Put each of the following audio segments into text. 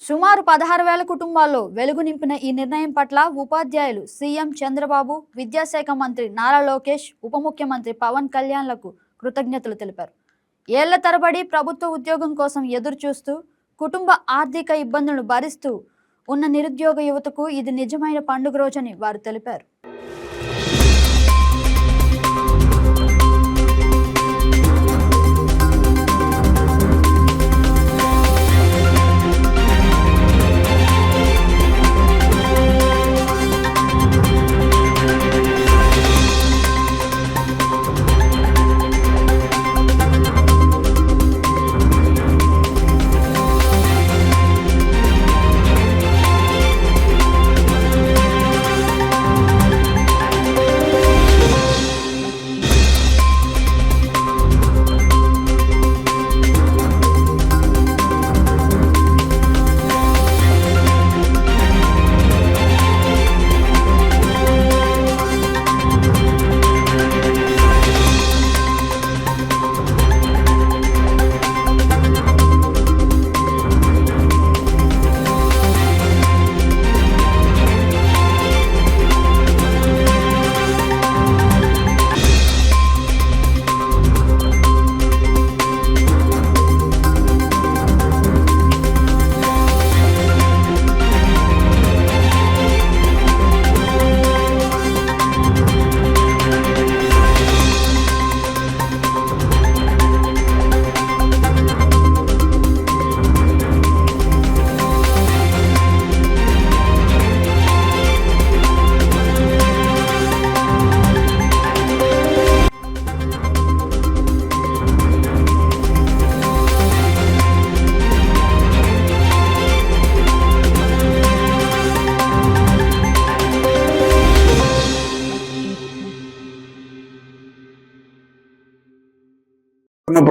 సుమారు 16,000 కుటుంబాల్లో వెలుగు నింపిన ఈ నిర్ణయం పట్ల ఉపాధ్యాయులు సీఎం చంద్రబాబు, విద్యాశాఖ మంత్రి నారా లోకేష్, ఉప ముఖ్యమంత్రి పవన్ కళ్యాణ్లకు కృతజ్ఞతలు తెలిపారు. ఏళ్ల తరబడి ప్రభుత్వ ఉద్యోగం కోసం ఎదురు చూస్తూ కుటుంబ ఆర్థిక ఇబ్బందులను భరిస్తూ ఉన్న నిరుద్యోగ యువతకు ఇది నిజమైన పండుగ రోజని వారు తెలిపారు.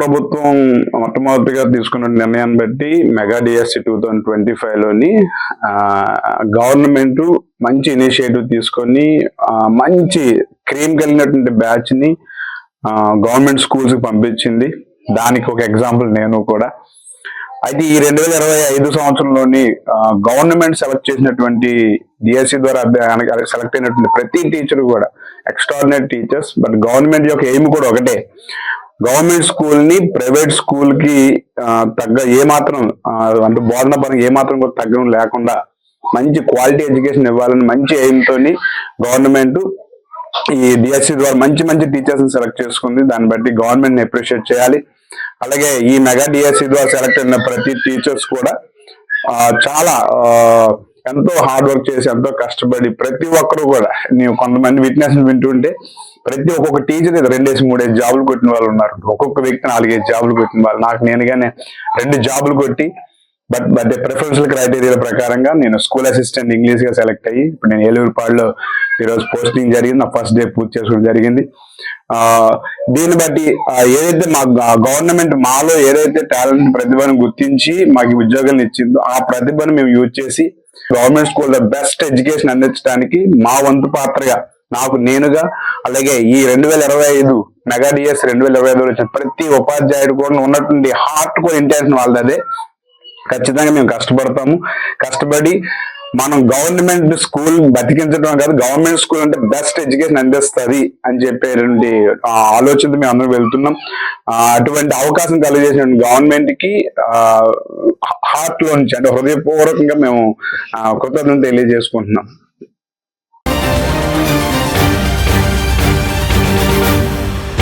ప్రభుత్వం మొట్టమొదటిగా తీసుకున్న నిర్ణయాన్ని బట్టి మెగా డిఎస్సి 2025లోని గవర్నమెంట్ మంచి ఇనిషియేటివ్ తీసుకొని మంచి క్రీమ్ కలిగినటువంటి బ్యాచ్ ని గవర్నమెంట్ స్కూల్స్ కి పంపించింది. దానికి ఒక ఎగ్జాంపుల్ నేను కూడా. అయితే ఈ 2025 సంవత్సరంలోని గవర్నమెంట్ సెలెక్ట్ చేసినటువంటి డిఎస్సి ద్వారా సెలెక్ట్ అయినటువంటి ప్రతి టీచర్ కూడా ఎక్స్ట్రాడినరీ టీచర్స్. బట్ గవర్నమెంట్ యొక్క ఎయిమ్ కూడా ఒకటే, గవర్నమెంట్ స్కూల్ ని ప్రైవేట్ స్కూల్ కి తగ్గ ఏమాత్రం అంటే బోధన పరంగా ఏమాత్రం కూడా తగ్గడం లేకుండా మంచి క్వాలిటీ ఎడ్యుకేషన్ ఇవ్వాలని మంచి ఎయిమ్ తోని గవర్నమెంట్ ఈ డిఎస్సి ద్వారా మంచి మంచి టీచర్స్ ని సెలెక్ట్ చేసుకుంది. దాన్ని బట్టి గవర్నమెంట్ ని అప్రిషియేట్ చేయాలి. అలాగే ఈ మెగా డిఎస్సి ద్వారా సెలెక్ట్ అయిన ప్రతి టీచర్స్ కూడా చాలా ఎంతో హార్డ్ వర్క్ చేసి ఎంతో కష్టపడి ప్రతి ఒక్కరు కూడా, నీవు కొంతమంది విట్నెస్ వింటుంటే ప్రతి ఒక్కొక్క టీచర్ 2-3 జాబులు కొట్టిన వాళ్ళు ఉన్నారు. ఒక్కొక్క వ్యక్తి 4-5 జాబులు కొట్టిన వాళ్ళు. నాకు నేనుగానే 2 జాబులు కొట్టి బట్ ప్రిఫరెన్షియల్ క్రైటీరియా ప్రకారంగా నేను స్కూల్ అసిస్టెంట్ ఇంగ్లీష్ గా సెలెక్ట్ అయ్యి ఇప్పుడు నేను ఏలూరుపాడులో ఈరోజు పోస్టింగ్ జరిగింది. నా ఫస్ట్ డే పూర్తి చేసుకోవడం జరిగింది. దీన్ని బట్టి ఏదైతే మా గవర్నమెంట్ మాలో ఏదైతే టాలెంట్ ప్రతిభను గుర్తించి మాకు ఉద్యోగాలను ఇచ్చిందో ఆ ప్రతిభను మేము యూజ్ చేసి గవర్నమెంట్ స్కూల్లో బెస్ట్ ఎడ్యుకేషన్ అందించడానికి మా వంతు పాత్రగా నాకు నేనుగా, అలాగే ఈ 2025 మెగా డిఎస్ 2025 వచ్చిన ప్రతి ఉపాధ్యాయుడు కూడా ఉన్నటువంటి హార్ట్ కోర్ ఇంటెన్షన్ వాళ్ళదే. ఖచ్చితంగా మేము కష్టపడతాము. కష్టపడి మనం గవర్నమెంట్ స్కూల్ బతికించడం కాదు, గవర్నమెంట్ స్కూల్ అంటే బెస్ట్ ఎడ్యుకేషన్ అందిస్తుంది అని చెప్పేటువంటి ఆలోచనతో మేము అందరం వెళ్తున్నాం. అటువంటి అవకాశం కలిగజేసిన గవర్నమెంట్ కి హార్ట్ లో నుంచి అంటే హృదయపూర్వకంగా మేము కృతజ్ఞతలు తెలియజేసుకుంటున్నాం.